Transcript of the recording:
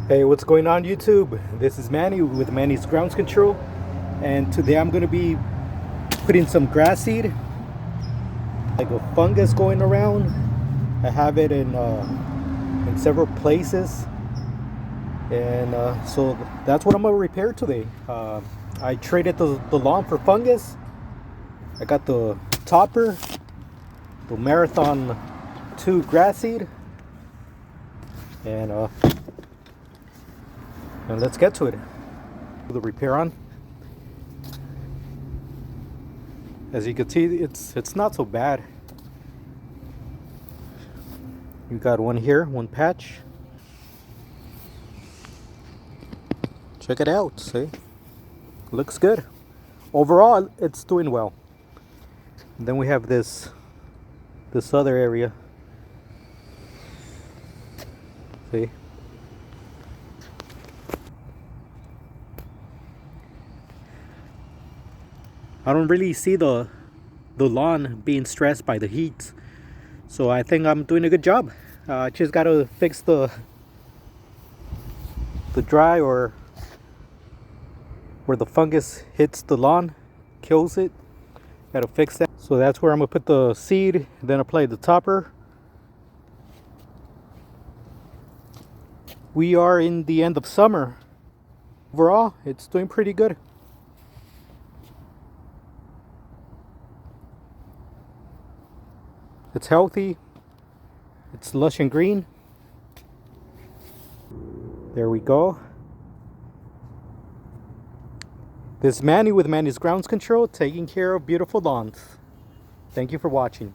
Hey, what's going on YouTube? This is Manny with Manny's Grounds Control, and today I'm going to be putting some grass seed, like a fungus going around. I have it in several places, and so that's what I'm going to repair today. I traded the lawn for fungus. I got the topper, the Marathon 2 grass seed, and let's get to it. The repair on. As you can see, it's not so bad. You got one here, one patch. Check it out. See, looks good. Overall, it's doing well. And then we have this other area. See. I don't really see the lawn being stressed by the heat, so I think I'm doing a good job. Just gotta fix the dry, or where the fungus hits the lawn, kills it. Gotta fix that. So that's where I'm gonna put the seed, then apply the topper. We are in the end of summer. Overall, it's doing pretty good. It's healthy, it's lush and green. There we go. This is Manny with Manny's Grounds Control, taking care of beautiful lawns. Thank you for watching.